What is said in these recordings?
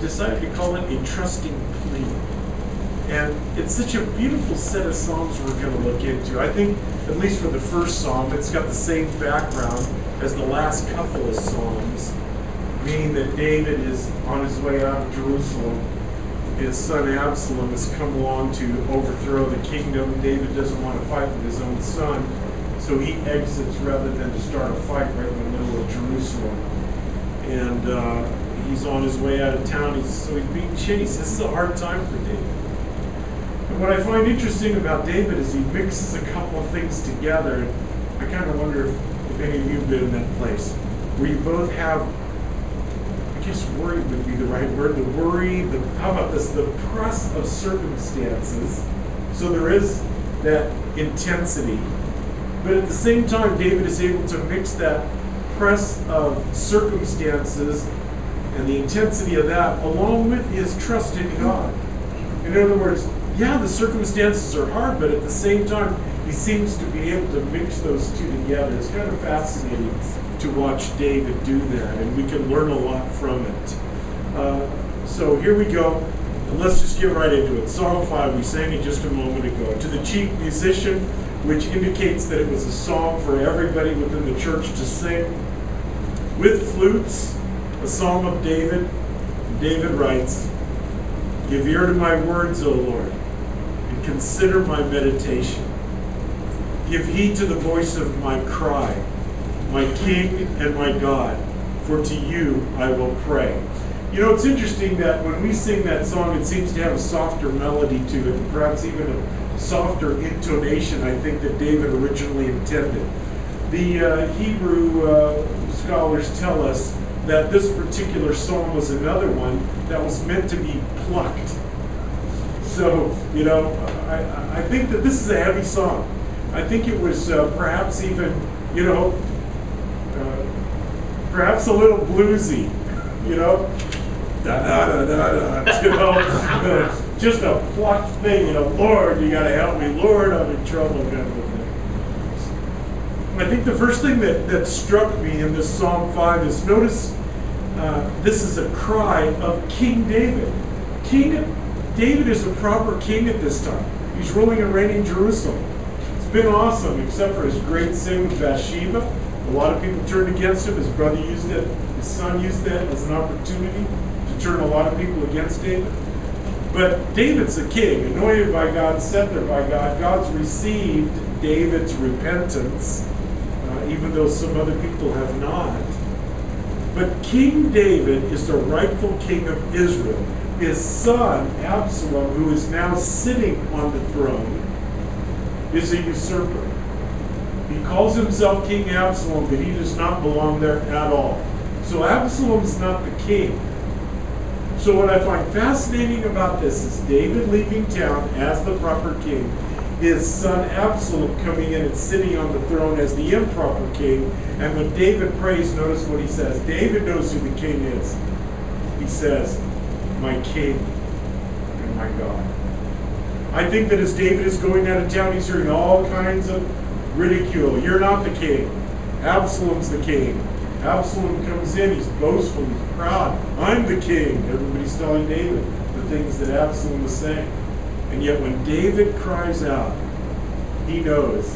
decided to call it a trusting plea. And it's such a beautiful set of psalms we're going to look into. I think, at least for the first psalm, it's got the same background as the last couple of psalms, meaning that David is on his way out of Jerusalem. His son Absalom has come along to overthrow the kingdom. David doesn't want to fight with his own son, so he exits rather than to start a fight right in the middle of Jerusalem. And he's on his way out of town, so he's being chased. This is a hard time for David. And what I find interesting about David is he mixes a couple of things together. And I kind of wonder if any of you have been in that place where you both have, I guess worry would be the right word, the worry, how about this, the press of circumstances. So there is that intensity. But at the same time, David is able to mix that press of circumstances and the intensity of that along with his trust in God. In other words, yeah, the circumstances are hard, but at the same time, he seems to be able to mix those two together. It's kind of fascinating to watch David do that, and we can learn a lot from it. So here we go. And let's just get right into it. Psalm 5, we sang it just a moment ago. To the chief musician, which indicates that it was a song for everybody within the church to sing. With flutes, a psalm of David. David writes, "Give ear to my words, O Lord, and consider my meditation. Give heed to the voice of my cry, my King and my God, for to you I will pray." You know, it's interesting that when we sing that song, it seems to have a softer melody to it, and perhaps even a softer intonation, I think, that David originally intended. The Hebrew scholars tell us that this particular psalm was another one that was meant to be plucked. So, you know, I think that this is a heavy song. I think it was perhaps even, you know, perhaps a little bluesy, you know, da-da-da-da-da, you know, just a plucked thing, you know, Lord, you got to help me, Lord, I'm in trouble, kind of thing. I think the first thing that struck me in this Psalm 5 is, notice this is a cry of King David. King David is a proper king at this time. He's ruling and reigning Jerusalem. It's been awesome, except for his great sin with Bathsheba. A lot of people turned against him. His brother used it, his son used that as an opportunity to turn a lot of people against David. But David's a king, anointed by God, sent there by God. God's received David's repentance, even though some other people have not. But King David is the rightful king of Israel. His son, Absalom, who is now sitting on the throne, is a usurper. He calls himself King Absalom, but he does not belong there at all. So Absalom's not the king. So what I find fascinating about this is David leaving town as the proper king, his son Absalom coming in and sitting on the throne as the improper king, and when David prays, notice what he says. David knows who the king is. He says, "My King and my God." I think that as David is going out of town, he's hearing all kinds of ridicule. You're not the king. Absalom's the king. Absalom comes in, he's boastful, he's proud. I'm the king. Everybody's telling David the things that Absalom was saying. And yet when David cries out, he knows,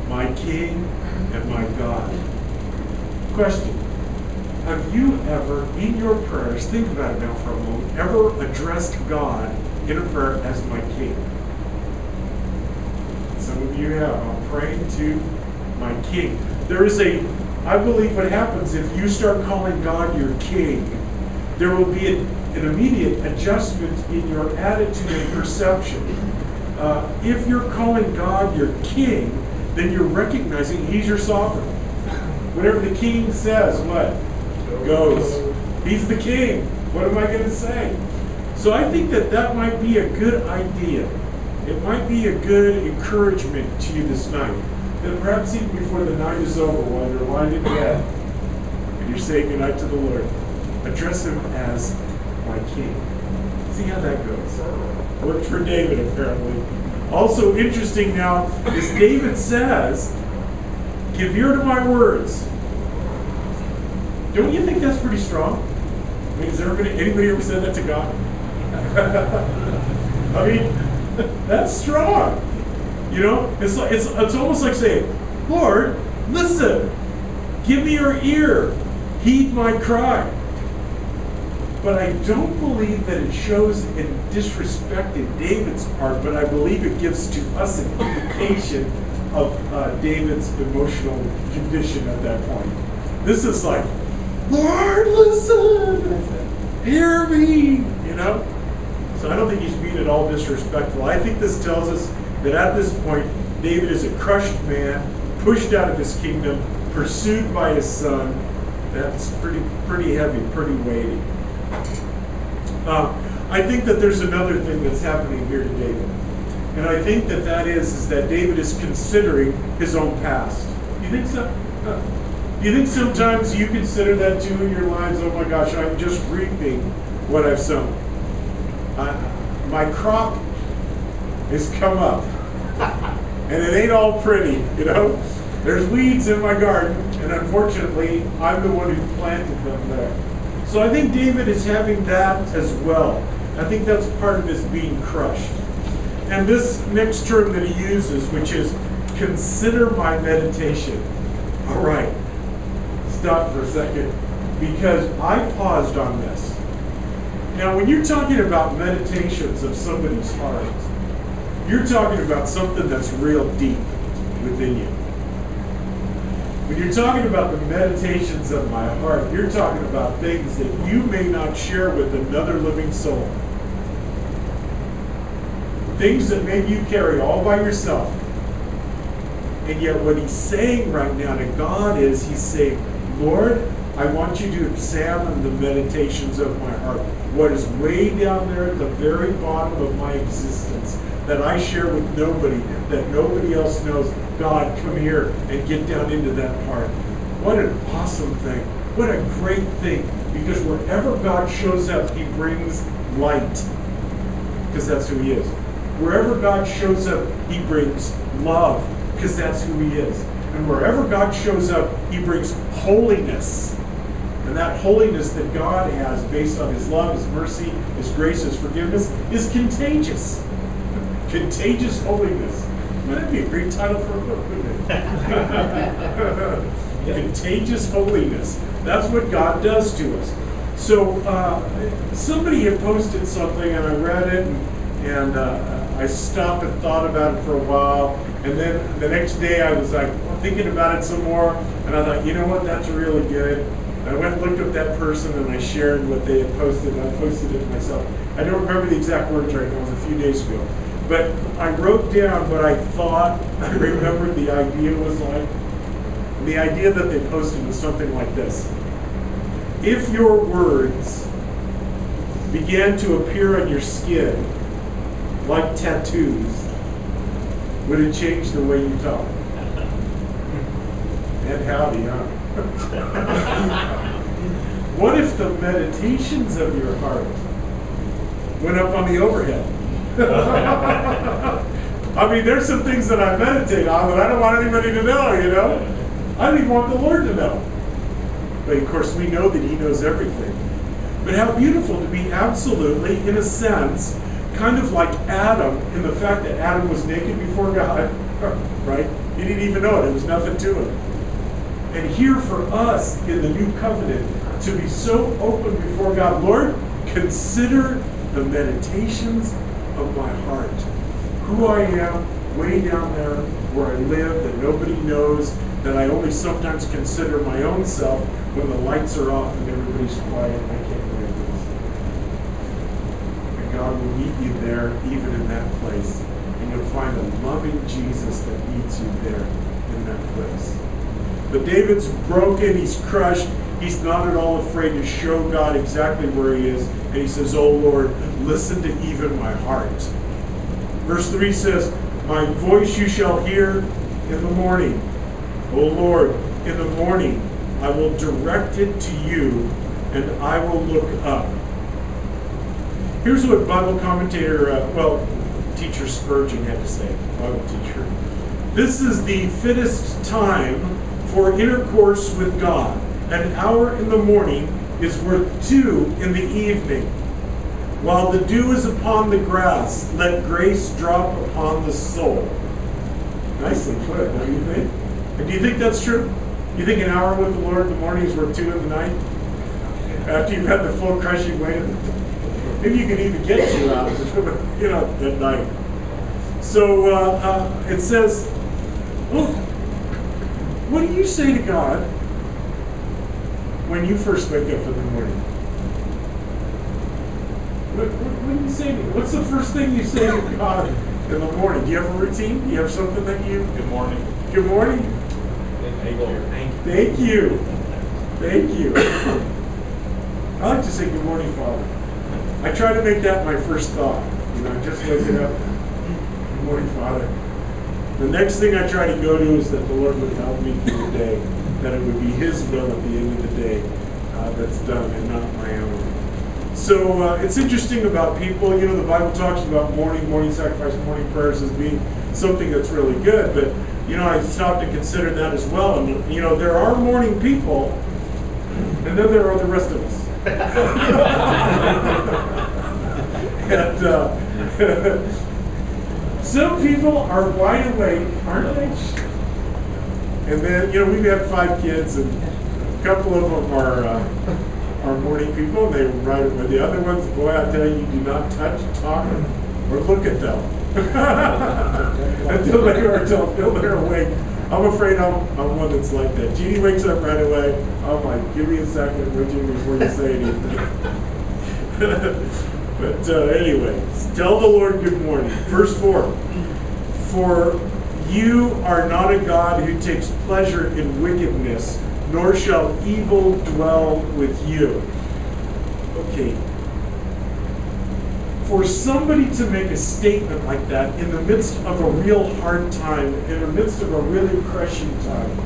"My King and my God." Question. Have you ever, in your prayers, think about it now for a moment, ever addressed God in a prayer as "my King"? Some of you have. I'm praying to my King. There is I believe what happens if you start calling God your King, there will be an immediate adjustment in your attitude and perception. If you're calling God your King, then you're recognizing He's your sovereign. Whatever the King says, what? Goes. He's the King. What am I going to say? So I think that might be a good idea. It might be a good encouragement to you this night. That perhaps even before the night is over, while you're lying in bed and you're saying goodnight to the Lord, address Him as "my King." See how that goes. Worked for David, apparently. Also interesting now is David says, "Give ear to my words." Don't you think that's pretty strong? I mean, anybody ever said that to God? I mean, that's strong. You know, it's almost like saying, Lord, listen, give me your ear, heed my cry. But I don't believe that it shows in disrespecting David's part, but I believe it gives to us an indication of David's emotional condition at that point. This is like, Lord, listen, hear me, you know? So I don't think he's being at all disrespectful. I think this tells us that at this point, David is a crushed man, pushed out of his kingdom, pursued by his son. That's pretty heavy, pretty weighty. I think that there's another thing that's happening here to David. And I think that is that David is considering his own past. Do you think so? Do you think sometimes you consider that too in your lives? Oh my gosh, I'm just reaping what I've sown. My crop has come up. And it ain't all pretty, you know? There's weeds in my garden, and unfortunately, I'm the one who planted them there. So I think David is having that as well. I think that's part of his being crushed. And this next term that he uses, which is consider my meditation. All right, stop for a second, because I paused on this. Now, when you're talking about meditations of somebody's heart, you're talking about something that's real deep within you. When you're talking about the meditations of my heart, you're talking about things that you may not share with another living soul. Things that maybe you carry all by yourself. And yet what he's saying right now to God is, he's saying, Lord, I want you to examine the meditations of my heart. What is way down there at the very bottom of my existence that I share with nobody, that nobody else knows. God, come here and get down into that part. What an awesome thing. What a great thing. Because wherever God shows up, he brings light. Because that's who he is. Wherever God shows up, he brings love. Because that's who he is. And wherever God shows up, he brings holiness. And that holiness that God has based on his love, his mercy, his grace, his forgiveness is contagious. Contagious holiness. That'd be a great title for a book, wouldn't it? Contagious holiness. That's what God does to us. So somebody had posted something, and I read it, and I stopped and thought about it for a while. And then the next day I was like thinking about it some more, and I thought, you know what, that's really good. I went and looked up that person, and I shared what they had posted. I posted it myself. I don't remember the exact words right now. It was a few days ago. But I wrote down what I thought I remembered the idea was like. The idea that they posted was something like this. If your words began to appear on your skin like tattoos, would it change the way you talk? And howdy, huh? What if the meditations of your heart went up on the overhead? I mean, there's some things that I meditate on that I don't want anybody to know, you know? I don't even want the Lord to know. But of course, we know that he knows everything. But how beautiful to be absolutely, in a sense, kind of like Adam, in the fact that Adam was naked before God, right? He didn't even know it. It was nothing to him. And here for us in the new covenant, to be so open before God, Lord, consider the meditations of my heart. Who I am, way down there where I live, that nobody knows, that I only sometimes consider my own self when the lights are off and everybody's quiet and I can't hear this. And God will meet you there, even in that place. And you'll find a loving Jesus that meets you there in that place. But David's broken, he's crushed, he's not at all afraid to show God exactly where he is. And he says, oh Lord, listen to even my heart. Verse 3 says, my voice you shall hear in the morning. O Lord, in the morning I will direct it to you, and I will look up. Here's what Bible commentator, teacher Spurgeon had to say, Bible teacher. This is the fittest time for intercourse with God. An hour in the morning is worth 2 in the evening. While the dew is upon the grass, let grace drop upon the soul. Nicely put, don't you think? And do you think that's true? You think an hour with the Lord in the morning is worth 2 in the night? After you've had the full crushing weight of the... Maybe you can even get 2 hours, at night. So it says, what do you say to God when you first wake up in the morning? What do you say to him? What's the first thing you say to God in the morning? Do you have a routine? Do you have something that you... Good morning. Good morning. Thank you. Thank you. I like to say good morning, Father. I try to make that my first thought. Just waking up. Good morning, Father. The next thing I try to go to is that the Lord would help me through the day, that it would be His will at the end of the day that's done and not my own. So it's interesting about people. The Bible talks about morning sacrifice, morning prayers as being something that's really good. But I stopped to consider that as well. And there are morning people, and then there are the rest of us. And some people are wide awake, aren't they? And then we've had 5 kids, and a couple of them are morning people, and they ride it with the other ones. Boy, I tell you, do not touch, talk, or look at them until they're awake. I'm afraid I'm one that's like that. Jeannie wakes up right away. I'm like, give me a second, would you, before you say anything. But anyway, tell the Lord good morning. Verse 4. For you are not a God who takes pleasure in wickedness, nor shall evil dwell with you. Okay. For somebody to make a statement like that in the midst of a real hard time, in the midst of a really crushing time,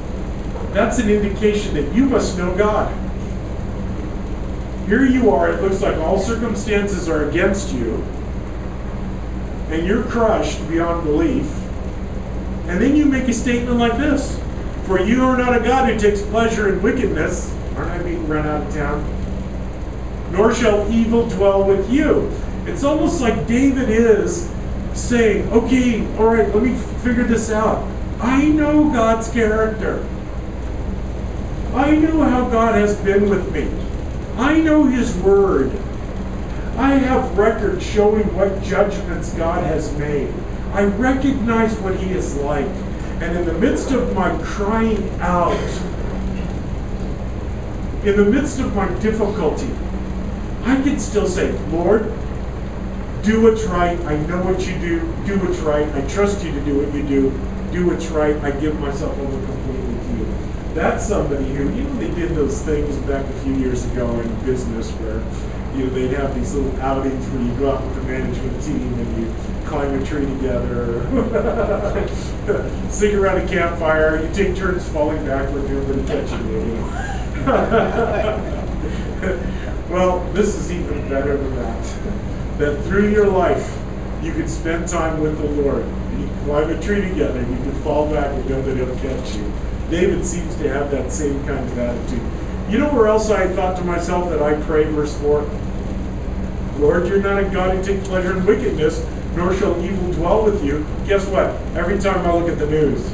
that's an indication that you must know God. Here you are, it looks like all circumstances are against you, and you're crushed beyond belief, and then you make a statement like this. For you are not a God who takes pleasure in wickedness. Aren't I being run out of town? Nor shall evil dwell with you. It's almost like David is saying, okay, all right, let me figure this out. I know God's character. I know how God has been with me. I know His Word. I have records showing what judgments God has made. I recognize what He is like. And in the midst of my crying out, in the midst of my difficulty, I can still say, Lord, do what's right. I know what you do. Do what's right. I trust you to do what you do. Do what's right. I give myself over completely to you. That's somebody who, they did those things back a few years ago in business where, they'd have these little outings where you go out with the management team and you climb a tree together, sing around a campfire, you take turns falling backward, nobody catching you. Well, this is even better than that. That through your life, you could spend time with the Lord. You can climb a tree together, you can fall back and nobody will catch you. David seems to have that same kind of attitude. You know where else I thought to myself that I pray, verse 4? Lord, you're not a God who takes pleasure in wickedness, nor shall evil dwell with you. Guess what? Every time I look at the news.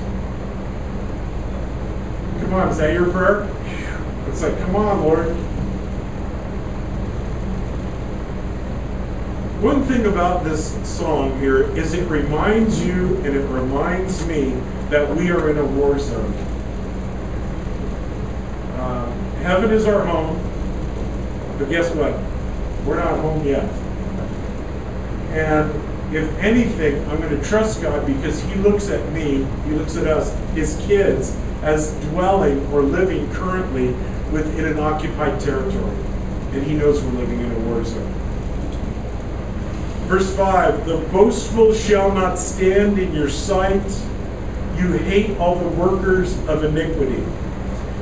Come on, is that your prayer? It's like, come on, Lord. One thing about this song here is it reminds you and it reminds me that we are in a war zone. Heaven is our home, but guess what? We're not home yet. And if anything, I'm going to trust God because He looks at me, He looks at us, His kids, as dwelling or living currently within an occupied territory. And He knows we're living in a war zone. Verse 5, the boastful shall not stand in your sight. You hate all the workers of iniquity.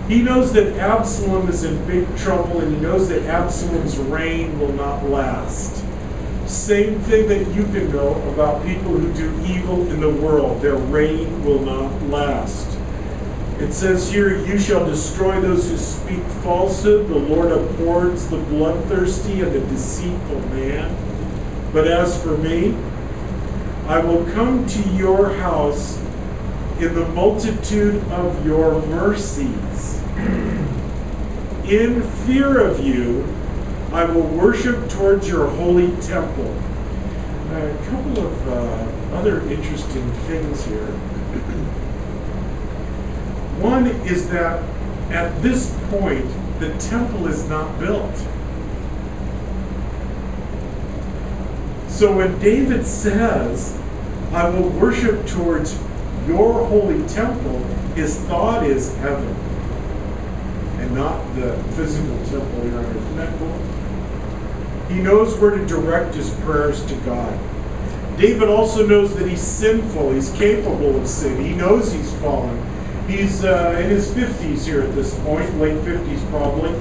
He knows that Absalom is in big trouble, and he knows that Absalom's reign will not last. Same thing that you can know about people who do evil in the world. Their reign will not last. It says here, you shall destroy those who speak falsehood. The Lord abhors the bloodthirsty and the deceitful man. But as for me, I will come to your house in the multitude of your mercies. In fear of you, I will worship towards your holy temple. A couple of other interesting things here. One is that at this point, the temple is not built. So when David says, I will worship towards your holy temple, his thought is heaven and not the physical temple here on earth. Isn't that cool? He knows where to direct his prayers to God. David also knows that he's sinful. He's capable of sin. He knows he's fallen. He's in his 50s here at this point, late 50s probably.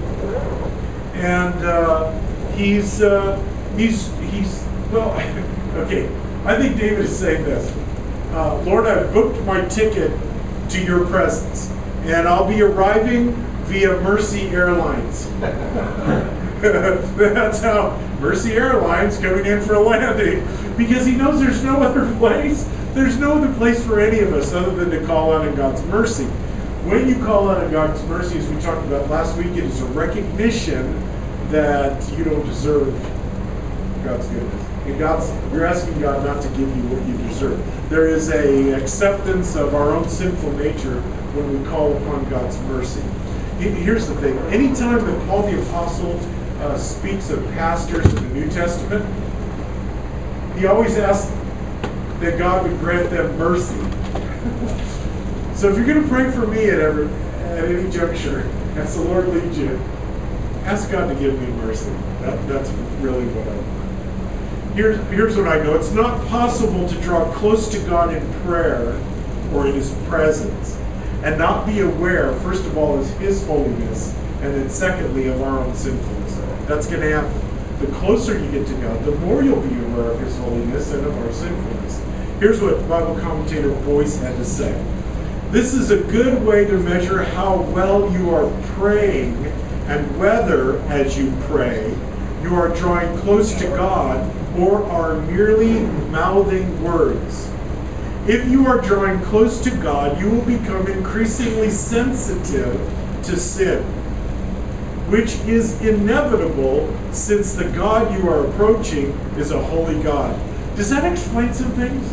And he's well, okay, I think David is saying this. Lord, I've booked my ticket to your presence, and I'll be arriving via Mercy Airlines. That's how Mercy Airlines coming in for a landing, because he knows there's no other place. There's no other place for any of us other than to call out in God's mercy. When you call out in God's mercy, as we talked about last week, it is a recognition that you don't deserve God's goodness. And you're asking God not to give you what you deserve. There is a acceptance of our own sinful nature when we call upon God's mercy. Here's the thing. Anytime that Paul the Apostle speaks of pastors in the New Testament, he always asks that God would grant them mercy. So if you're going to pray for me at any juncture, as the Lord leads you, ask God to give me mercy. That's really what I want. Here's what I know. It's not possible to draw close to God in prayer or in His presence and not be aware, first of all, of His holiness, and then secondly, of our own sinfulness. That's going to happen. The closer you get to God, the more you'll be aware of His holiness and of our sinfulness. Here's what Bible commentator Boyce had to say. This is a good way to measure how well you are praying and whether, as you pray, you are drawing close to God or are merely mouthing words. If you are drawing close to God, you will become increasingly sensitive to sin, which is inevitable since the God you are approaching is a holy God. Does that explain some things?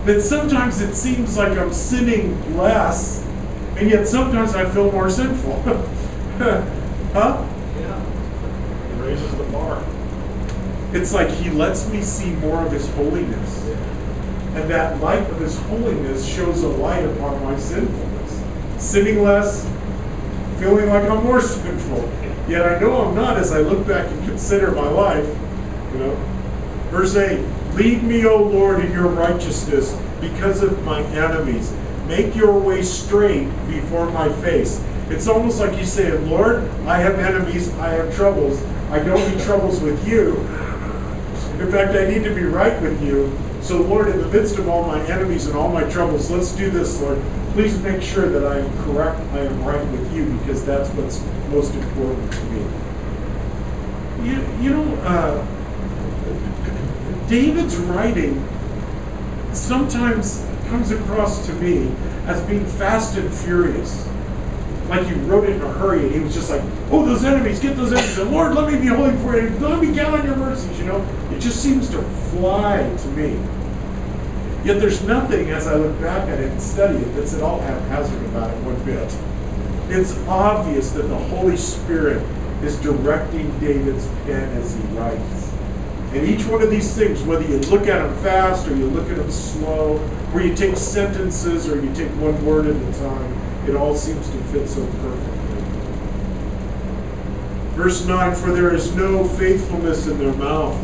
That sometimes it seems like I'm sinning less, and yet sometimes I feel more sinful. Huh? Yeah. It raises the bar. It's like He lets me see more of His holiness. And that light of His holiness shows a light upon my sinfulness. Sinning less, feeling like I'm more sinful. Yet I know I'm not as I look back and consider my life. Verse 8, lead me, O Lord, in your righteousness because of my enemies. Make your way straight before my face. It's almost like you say, Lord, I have enemies, I have troubles. I don't need troubles with you. In fact, I need to be right with you. So, Lord, in the midst of all my enemies and all my troubles, let's do this, Lord. Please make sure that I am correct, I am right with you, because that's what's most important to me. David's writing sometimes comes across to me as being fast and furious. Like he wrote it in a hurry, and he was just like, oh, those enemies, get those enemies. And Lord, let me be holy before you. Let me count on your mercies, It just seems to fly to me. Yet there's nothing, as I look back at it and study it, that's at all haphazard about it one bit. It's obvious that the Holy Spirit is directing David's pen as he writes. And each one of these things, whether you look at them fast or you look at them slow, or you take sentences or you take one word at a time, it all seems to fit so perfectly. Verse 9, for there is no faithfulness in their mouth.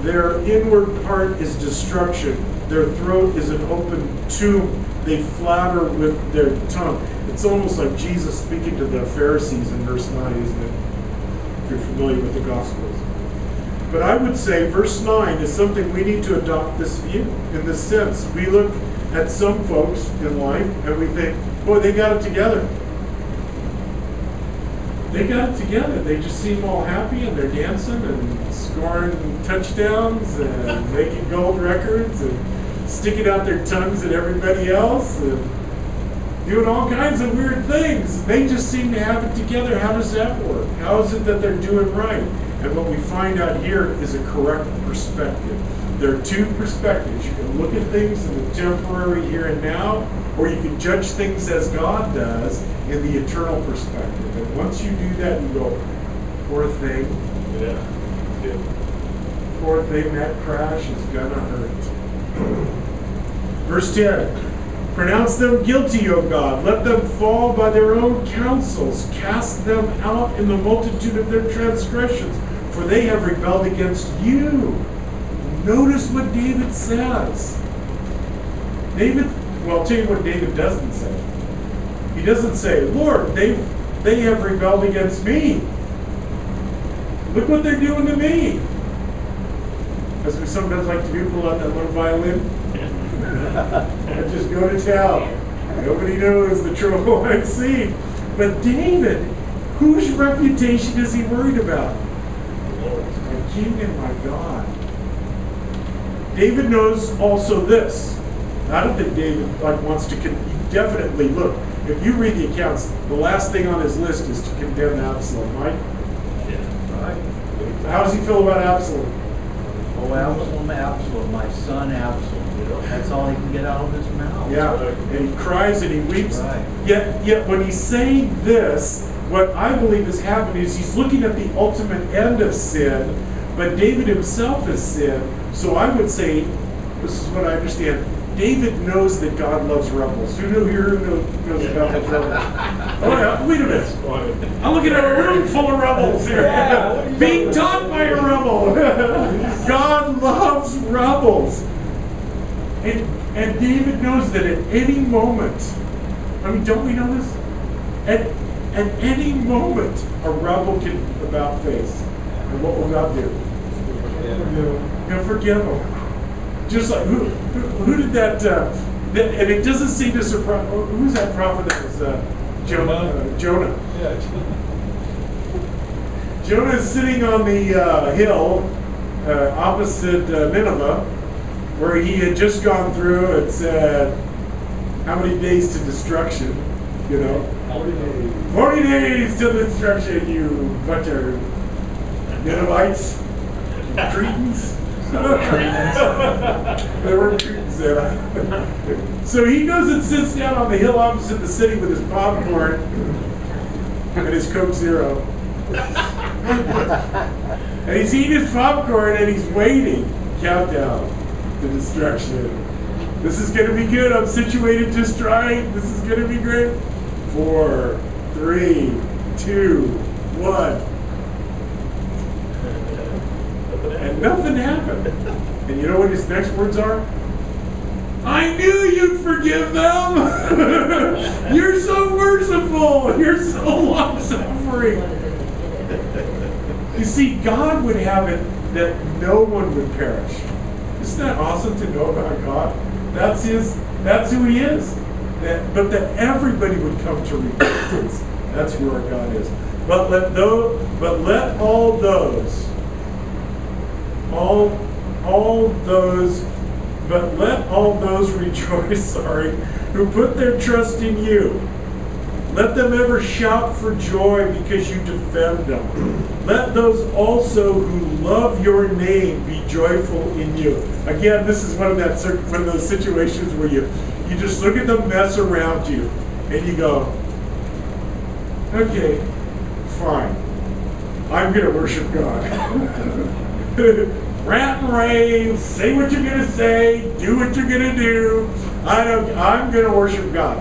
Their inward part is destruction. Their throat is an open tomb. They flatter with their tongue. It's almost like Jesus speaking to the Pharisees in verse 9, isn't it? If you're familiar with the Gospels. But I would say verse 9 is something we need to adopt this view in this sense. We look at some folks in life and we think, boy, they got it together. They got it together. They just seem all happy and they're dancing and scoring touchdowns and making gold records and sticking out their tongues at everybody else and doing all kinds of weird things. They just seem to have it together. How does that work? How is it that they're doing right? And what we find out here is a correct perspective. There are two perspectives. You can look at things in the temporary here and now, or you can judge things as God does in the eternal perspective. And once you do that, you go, poor thing. Yeah. Poor thing, that crash is gonna hurt. Verse 10. Pronounce them guilty, O God. Let them fall by their own counsels. Cast them out in the multitude of their transgressions, for they have rebelled against you. Notice what David says. Well, I'll tell you what David doesn't say. He doesn't say, Lord, they have rebelled against me. Look what they're doing to me. As we sometimes like to do, pull out that little violin and just go to town. Nobody knows the trouble I've seen. But David, whose reputation is he worried about? My king and my God. David knows also this. I don't think David wants to definitely look. If you read the accounts, the last thing on his list is to condemn Absalom, right? Yeah. Right. How does he feel about Absalom? Oh, Absalom, Absalom, my son Absalom. That's all he can get out of his mouth. Yeah, and he cries and he weeps. Right. Yet when he's saying this, what I believe is happening is he's looking at the ultimate end of sin, but David himself has sinned. So I would say, this is what I understand, David knows that God loves rebels. Who knows about the rebels? Oh yeah, wait a minute. I'm looking at a room full of rebels here. Being taught by a rebel. God loves rebels. And David knows that at any moment, I mean, don't we know this? At any moment, a rebel can about face. And what will God do? He'll forgive them. Just like, who did that, and it doesn't seem to surprise, who's that prophet that was Jonah? Yeah. Jonah is sitting on the hill opposite Nineveh, where he had just gone through and said, how many days to destruction, 40 days to destruction, you bunch of Ninevites, Cretans. There were Cretans there. So he goes and sits down on the hill opposite the city with his popcorn and his Coke Zero. And he's eating his popcorn and he's waiting. Countdown to destruction. This is going to be good. I'm situated just right. This is going to be great. 4, 3, 2, 1. And nothing happened. And you know what his next words are? I knew you'd forgive them. You're so merciful. You're so long-suffering. You see, God would have it that no one would perish. Isn't that awesome to know about God? That's who he is. But that everybody would come to repentance. That's who our God is. But let all those rejoice, who put their trust in you. Let them ever shout for joy because you defend them. Let those also who love your name be joyful in you. Again, this is one of those situations where you just look at the mess around you and you go, okay, fine. I'm going to worship God. Rant and rave, say what you're going to say, do what you're going to do. I'm going to worship God.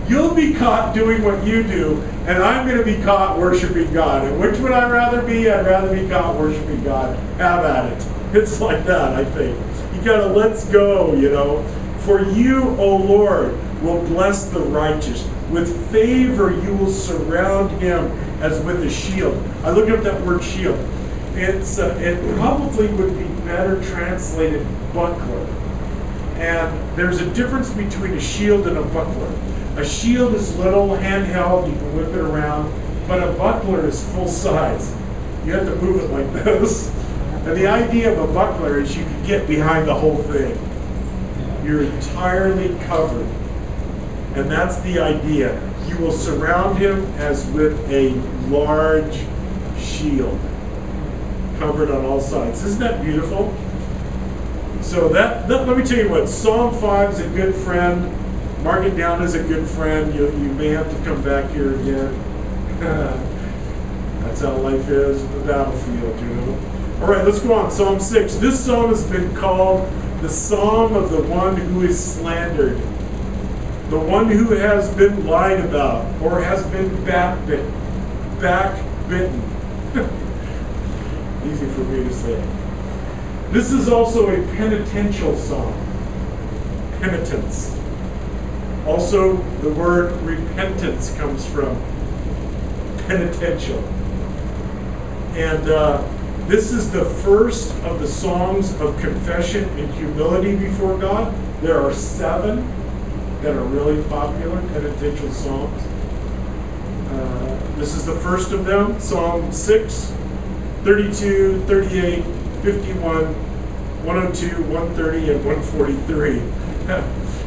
You'll be caught doing what you do, and I'm going to be caught worshiping God. And which would I rather be? I'd rather be caught worshiping God. Have at it. It's like that, I think. You got to let's go, For you, O Lord, will bless the righteous. With favor you will surround him as with a shield. I looked up that word shield. It probably would be better translated buckler. And there's a difference between a shield and a buckler. A shield is little, handheld, you can whip it around, but a buckler is full size. You have to move it like this. And the idea of a buckler is you can get behind the whole thing. You're entirely covered. And that's the idea. You will surround him as with a large shield, covered on all sides. Isn't that beautiful? So that let me tell you what, Psalm 5 is a good friend. Mark it down as a good friend. You may have to come back here again. That's how life is in the battlefield, you know. All right, let's go on. Psalm 6. This psalm has been called the Psalm of the one who is slandered, the one who has been lied about or has been backbitten. Easy for me to say. This is also a penitential psalm. Penitence. Also, the word repentance comes from penitential. And this is the first of the songs of confession and humility before God. There are 7 that are really popular, penitential psalms. This is the first of them, Psalm 6, 32, 38, 51, 102, 130, and 143.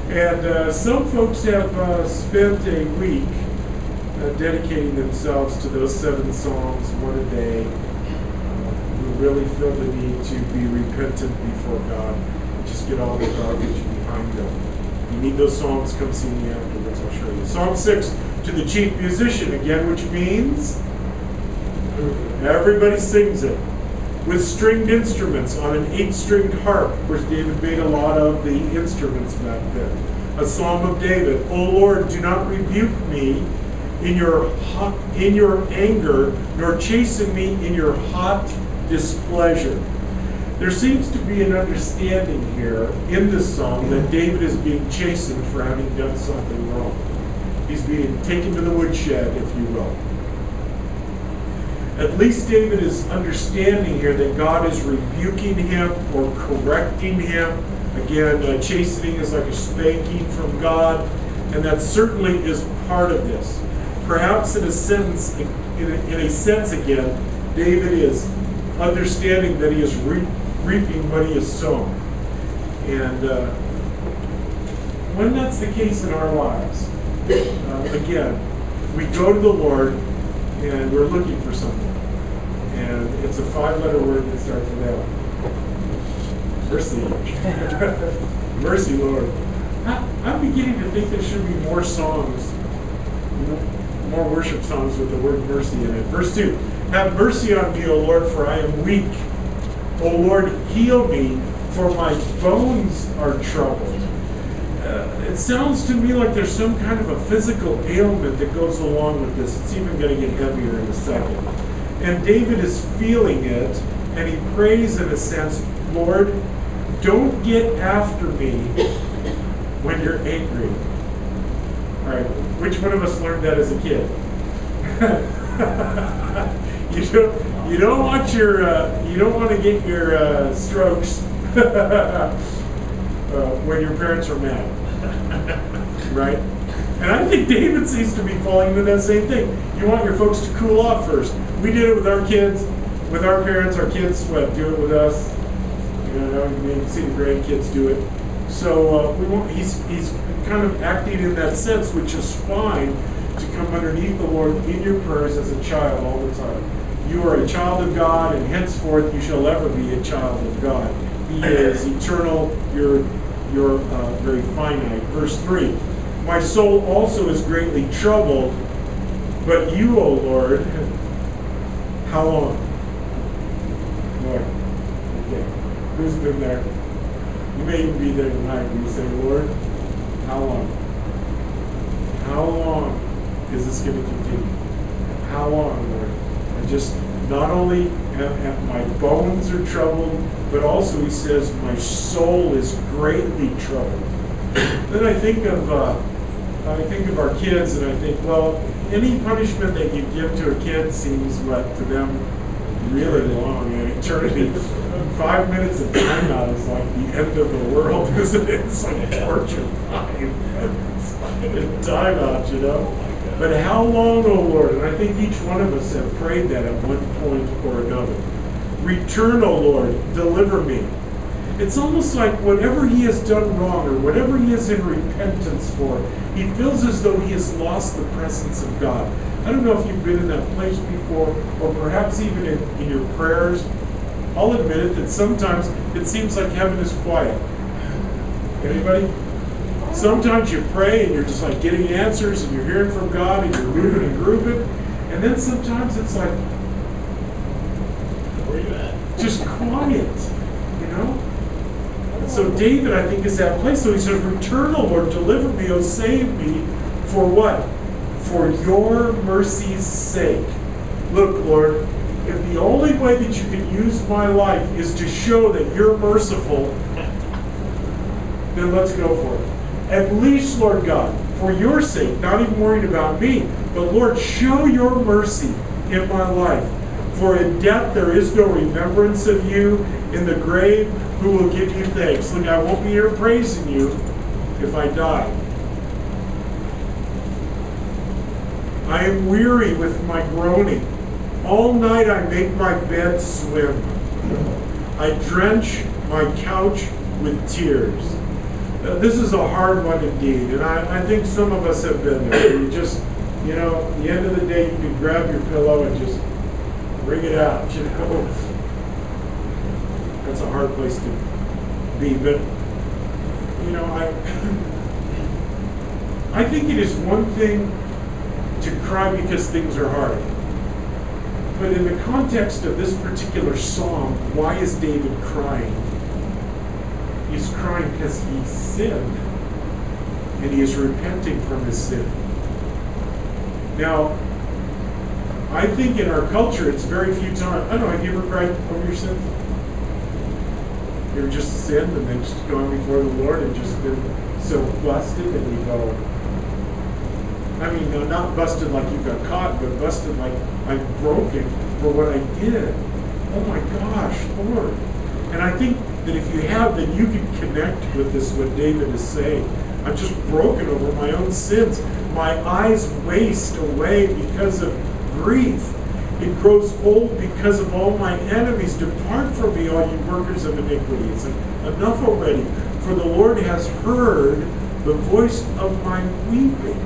And some folks have spent a week dedicating themselves to those 7 psalms, one a day, who really feel the need to be repentant before God. Just get all the garbage behind them. If you need those psalms, come see me afterwards. I'll show you. Psalm 6, to the chief musician, again, which means everybody sings it. With stringed instruments on an 8-stringed harp. Of course, David made a lot of the instruments back then. A psalm of David. O Lord, do not rebuke me in your anger, nor chasten me in your hot displeasure. There seems to be an understanding here in this psalm that David is being chastened for having done something wrong. He's being taken to the woodshed, if you will. At least David is understanding here that God is rebuking him or correcting him. Again, chastening is like a spanking from God, and that certainly is part of this. Perhaps in a sense again, David is understanding that he is reaping what he has sown. And when that's the case in our lives, again, we go to the Lord and we're looking for something. And it's a 5-letter word that starts with L. Mercy. Mercy, Lord. I'm beginning to think there should be more songs, more worship songs with the word mercy in it. Verse 2, have mercy on me, O Lord, for I am weak. O Lord, heal me, for my bones are troubled. It sounds to me like there's some kind of a physical ailment that goes along with this. It's even going to get heavier in a second. And David is feeling it, and he prays in a sense, Lord, don't get after me when you're angry. All right, which one of us learned that as a kid? you don't want to get your strokes when your parents are mad, right? And I think David seems to be falling into that same thing. You want your folks to cool off first. We did it with our kids, with our parents. Our kids do it with us. You know, you can see the grandkids do it. So he's kind of acting in that sense, which is fine, to come underneath the Lord in your prayers as a child all the time. You are a child of God, and henceforth you shall ever be a child of God. He is eternal. You're very finite. Verse 3. My soul also is greatly troubled, but you, O Lord, how long? Lord. Okay. Who's been there? You may even be there tonight when you say, Lord, how long? How long is this going to continue? How long, Lord? And just not only have my bones are troubled, but also he says, my soul is greatly troubled. Then I think of our kids, and I think, well, any punishment that you give to a kid seems, to them, really long in eternity. 5 minutes of timeout is like the end of the world, isn't it? It's like torture. 5 minutes in timeout, you know? But how long, O Lord? And I think each one of us have prayed that at one point or another. Return, O Lord, deliver me. It's almost like whatever he has done wrong or whatever he is in repentance for, he feels as though he has lost the presence of God. I don't know if you've been in that place before, or perhaps even in your prayers. I'll admit it that sometimes it seems like heaven is quiet. Anybody? Sometimes you pray and you're just like getting answers and you're hearing from God and you're moving and grooving. And then sometimes it's like, Where are you at? just quiet, you know? And so David, I think, is that place. So he says, return, O Lord, deliver me, O save me. For what? For your mercy's sake. Look, Lord, if the only way that you can use my life is to show that you're merciful, then let's go for it. At least, Lord God, for your sake, not even worried about me, but Lord, show your mercy in my life. For in death there is no remembrance of you. In the grave, who will give you thanks? Look, I won't be here praising you if I die. I am weary with my groaning. All night I make my bed swim. I drench my couch with tears. This is a hard one indeed, and I think some of us have been there. You just, you know, at the end of the day, you can grab your pillow and just bring it out, you know. That's a hard place to be, but, you know, I think it is one thing to cry because things are hard. But in the context of this particular psalm, why is David crying? He's crying because he sinned, and he is repenting from his sin. Now, I think in our culture, it's very few times. I don't know, have you ever cried over your sins? You ever just sinned and then just gone before the Lord and just been so busted and you go, I mean, no, not busted like you got caught, but busted like I'm broken for what I did. Oh my gosh, Lord. And I think that if you have, then you can connect with this, what David is saying. I'm just broken over my own sins. My eyes waste away because of grief. It grows old because of all my enemies. Depart from me, all you workers of iniquity. It's like, enough already. For the Lord has heard the voice of my weeping.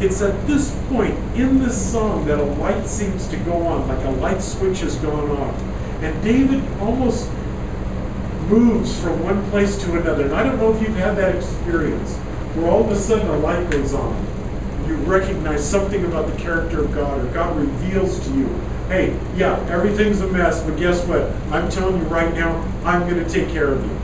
It's at this point in this psalm that a light seems to go on, like a light switch has gone off. And David almost moves from one place to another. And I don't know if you've had that experience, where all of a sudden a light goes on. You recognize something about the character of God, or God reveals to you, hey, yeah, everything's a mess, but guess what? I'm telling you right now, I'm going to take care of you.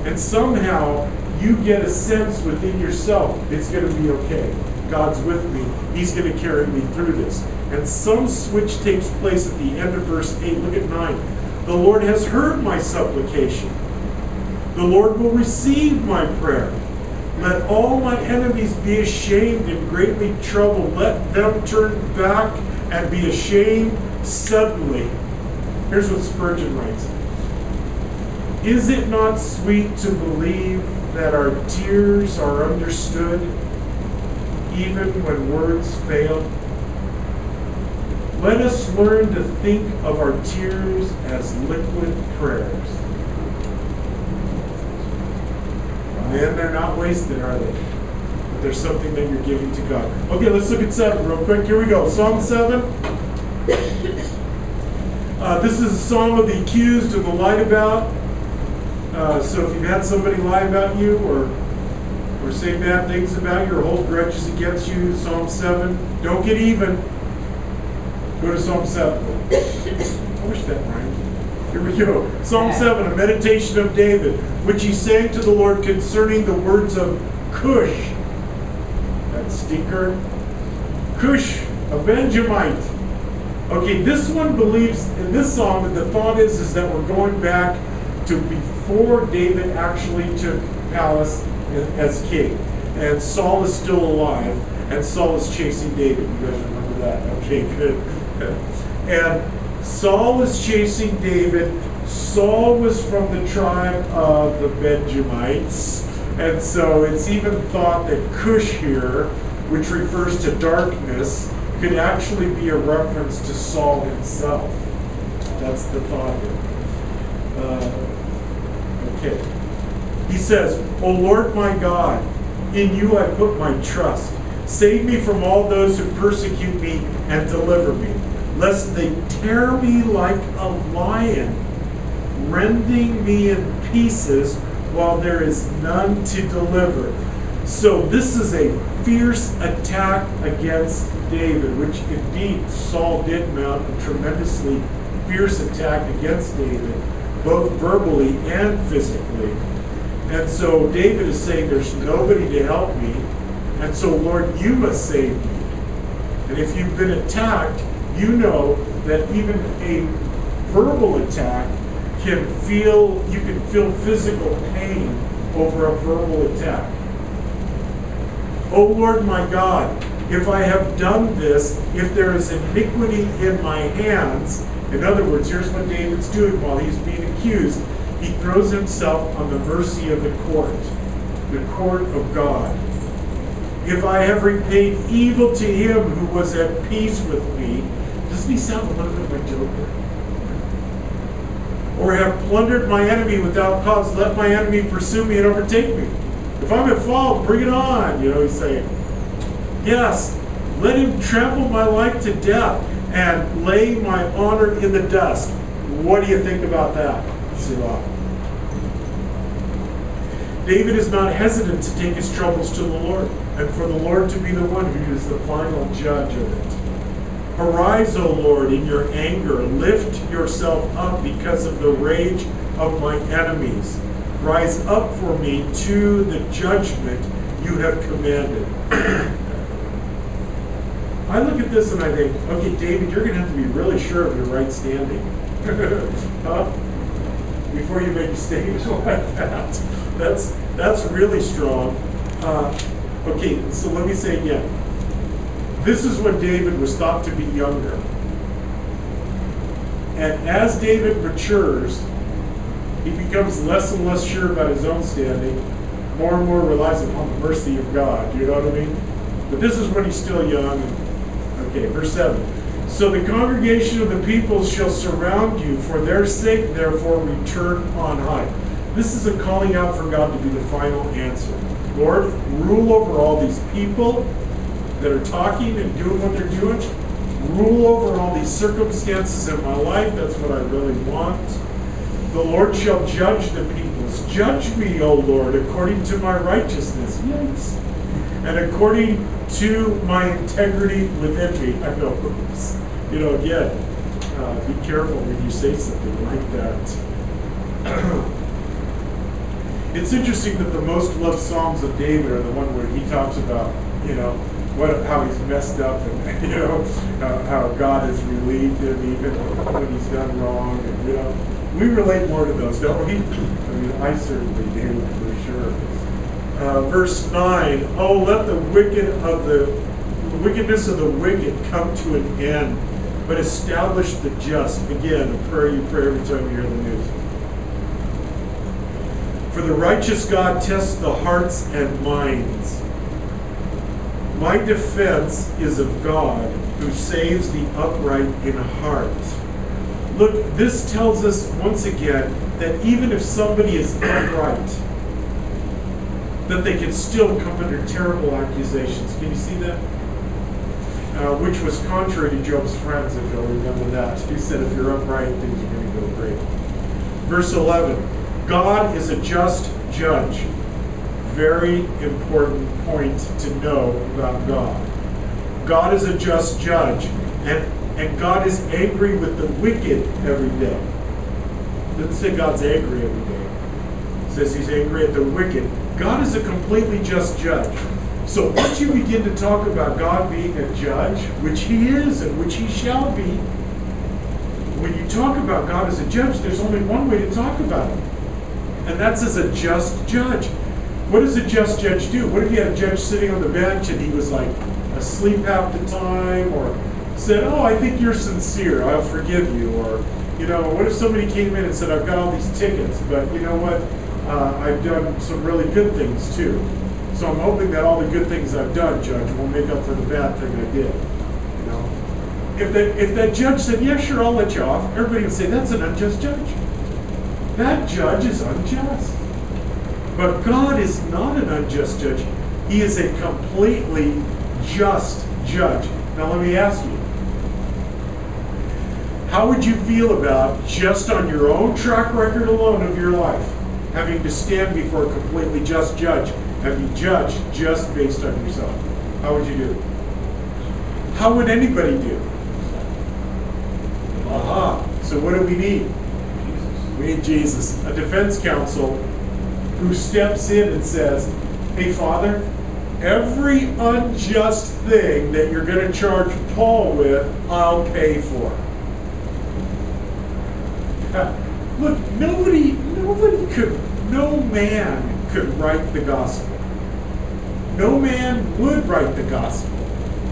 And somehow you get a sense within yourself, it's going to be okay. God's with me. He's going to carry me through this. And some switch takes place at the end of verse 8. Look at 9. The Lord has heard my supplication. The Lord will receive my prayer. Let all my enemies be ashamed and greatly troubled. Let them turn back and be ashamed suddenly. Here's what Spurgeon writes. Is it not sweet to believe that our tears are understood, even when words fail? Let us learn to think of our tears as liquid prayers. Man, they're not wasted, are they? But there's something that you're giving to God. Okay, let's look at 7 real quick. Here we go. Psalm 7. This is a psalm of the accused and the lied about. So if you've had somebody lie about you or say bad things about you or hold grudges against you, Psalm 7. Don't get even. Go to Psalm 7. I wish that rhymed. Here we go. Psalm 7, a meditation of David, which he sang to the Lord concerning the words of Cush. That stinker. Cush, a Benjamite. Okay, this one believes in this psalm, and the thought is that we're going back to before David actually took palace as king. And Saul is still alive, and Saul is chasing David. You guys remember that? Okay, good. And Saul is chasing David. Saul was from the tribe of the Benjamites. And so it's even thought that Cush here, which refers to darkness, could actually be a reference to Saul himself. That's the thought here. Okay. He says, O Lord my God, in you I put my trust. Save me from all those who persecute me and deliver me, lest they tear me like a lion, rending me in pieces while there is none to deliver. So this is a fierce attack against David, which indeed Saul did mount a tremendously fierce attack against David, both verbally and physically. And so David is saying, there's nobody to help me, and so Lord, you must save me. And if you've been attacked, you know that even a verbal attack you can feel physical pain over a verbal attack. O Lord my God, if I have done this, if there is iniquity in my hands, in other words, here's what David's doing while he's being accused. He throws himself on the mercy of the court of God. If I have repaid evil to him who was at peace with me, doesn't he sound a little bit like Joker? Or have plundered my enemy without cause, let my enemy pursue me and overtake me. If I'm at fault, bring it on, he's saying. Yes, let him trample my life to death and lay my honor in the dust. What do you think about that? Selah. David is not hesitant to take his troubles to the Lord, and for the Lord to be the one who is the final judge of it. Arise, O Lord, in your anger. Lift yourself up because of the rage of my enemies. Rise up for me to the judgment you have commanded. I look at this and I think, okay, David, you're going to have to be really sure of your right standing. Huh? Before you make a statement like that. That's really strong. Okay, so let me say again. This is when David was thought to be younger. And as David matures, he becomes less and less sure about his own standing, more and more relies upon the mercy of God. You know what I mean? But this is when he's still young. Okay, verse 7. So the congregation of the people shall surround you. For their sake, therefore, return on high. This is a calling out for God to be the final answer. Lord, rule over all these people that are talking and doing what they're doing. Rule over all these circumstances in my life. That's what I really want. The Lord shall judge the peoples. Judge me, O Lord, according to my righteousness. Yes. And according to my integrity within me. I know, again, be careful when you say something like that. It's interesting that the most loved songs of David are the one where he talks about, how he's messed up and, how God has relieved him even when he's done wrong. And, we relate more to those, don't we? I certainly do, for sure. Verse 9, oh, let the wickedness of the wicked come to an end, but establish the just. Again, a prayer you pray every time you hear the news. For the righteous God tests the hearts and minds. My defense is of God, who saves the upright in heart. Look, this tells us once again that even if somebody is upright, that they can still come under terrible accusations. Can you see that? Which was contrary to Job's friends, if you'll remember that. He said, if you're upright, things are going to go great. Verse 11, God is a just judge. Very important point to know about God. God is a just judge, and God is angry with the wicked every day. It doesn't say God's angry every day. It says he's angry at the wicked. God is a completely just judge. So once you begin to talk about God being a judge, which he is and which he shall be, when you talk about God as a judge, there's only one way to talk about him. And that's as a just judge. What does a just judge do? What if you had a judge sitting on the bench and he was like asleep half the time, or said, oh, I think you're sincere, I'll forgive you. Or, what if somebody came in and said, I've got all these tickets, but you know what? I've done some really good things too. So I'm hoping that all the good things I've done, Judge, will make up for the bad thing I did. If that judge said, yeah, sure, I'll let you off, everybody would say, that's an unjust judge. That judge is unjust. But God is not an unjust judge. He is a completely just judge. Now let me ask you, how would you feel about, just on your own track record alone of your life, having to stand before a completely just judge and be judged just based on yourself? How would you do? How would anybody do? Aha. So what do we need? We need Jesus. A defense counsel who steps in and says, hey, Father, every unjust thing that you're going to charge Paul with, I'll pay for. Look, no man could write the gospel. No man would write the gospel.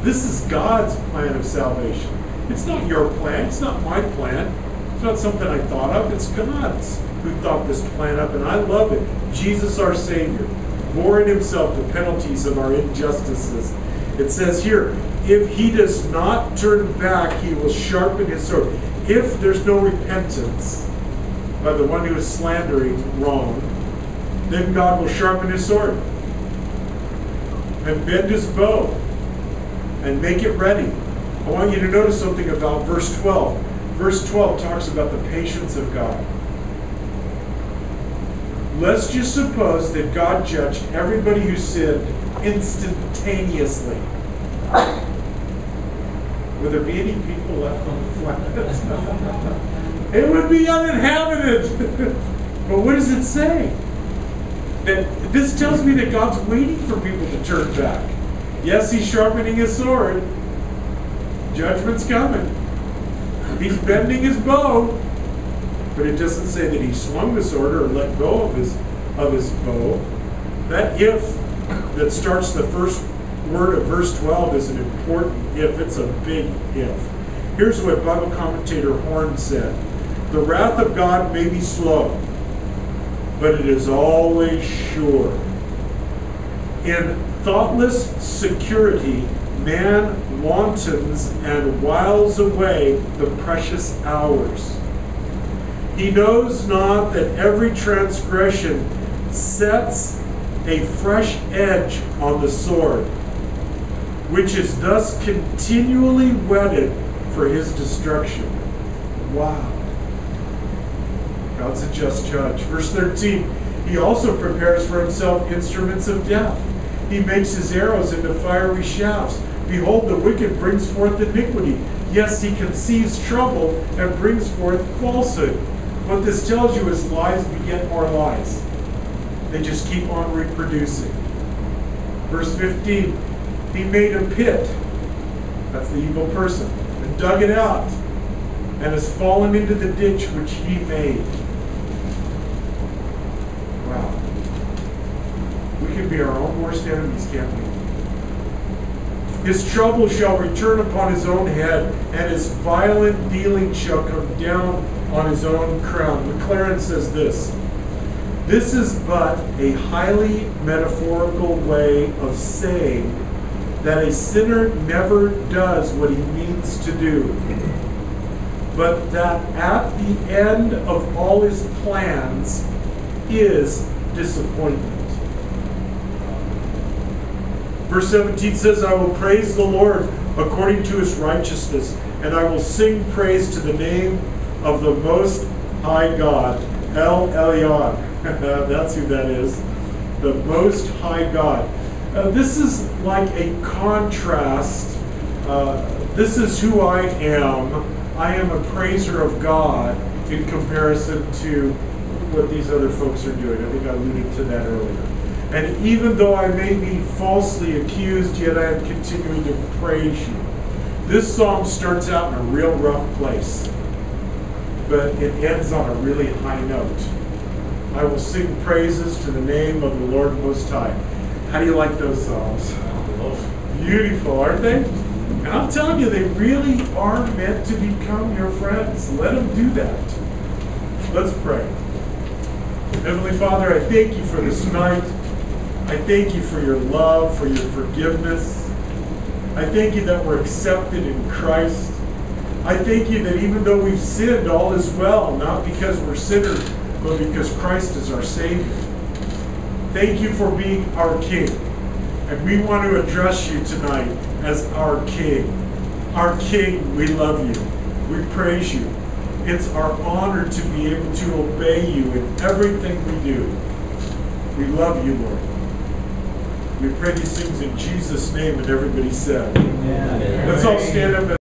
This is God's plan of salvation. It's not your plan. It's not my plan. It's not something I thought of. It's God's who thought this plan up, and I love it. Jesus, our Savior, bore in himself the penalties of our injustices. It says here, if he does not turn back, he will sharpen his sword. If there's no repentance by the one who is slandering wrong, then God will sharpen his sword and bend his bow and make it ready. I want you to notice something about verse 12. Verse 12 talks about the patience of God. Let's just suppose that God judged everybody who sinned instantaneously. Would there be any people left on the planet? It would be uninhabited. But what does it say? That this tells me that God's waiting for people to turn back. Yes, he's sharpening his sword. Judgment's coming. He's bending his bow. But it doesn't say that he swung the sword or let go of his bow. That if that starts the first word of verse 12 is an important if. It's a big if. Here's what Bible commentator Horn said. The wrath of God may be slow, but it is always sure. In thoughtless security, man wantons and whiles away the precious hours. He knows not that every transgression sets a fresh edge on the sword, which is thus continually whetted for his destruction. Wow. God's a just judge. Verse 13, he also prepares for himself instruments of death. He makes his arrows into fiery shafts. Behold, the wicked brings forth iniquity. Yes, he conceives trouble and brings forth falsehood. What this tells you is lies beget more lies. They just keep on reproducing. Verse 15, he made a pit. That's the evil person. And dug it out. And has fallen into the ditch which he made. Wow. We can be our own worst enemies, can't we? His trouble shall return upon his own head, and his violent dealing shall come down on his own crown. McLaren says this. This is but a highly metaphorical way of saying that a sinner never does what he needs to do, but that at the end of all his plans is disappointment. Verse 17 says, I will praise the Lord according to his righteousness, and I will sing praise to the name of the Most High God. El Elyon. That's who that is. The Most High God. This is like a contrast. This is who I am. I am a praiser of God in comparison to what these other folks are doing. I think I alluded to that earlier. And even though I may be falsely accused, yet I am continuing to praise you. This psalm starts out in a real rough place, but it ends on a really high note. I will sing praises to the name of the Lord Most High. How do you like those psalms? Beautiful, aren't they? And I'm telling you, they really are meant to become your friends. Let them do that. Let's pray. Heavenly Father, I thank you for this night. I thank you for your love, for your forgiveness. I thank you that we're accepted in Christ. I thank you that even though we've sinned, all is well, not because we're sinners, but because Christ is our Savior. Thank you for being our King. And we want to address you tonight as our King. Our King, we love you. We praise you. It's our honor to be able to obey you in everything we do. We love you, Lord. We pray these things in Jesus' name, and everybody said. Amen. Let's all stand up.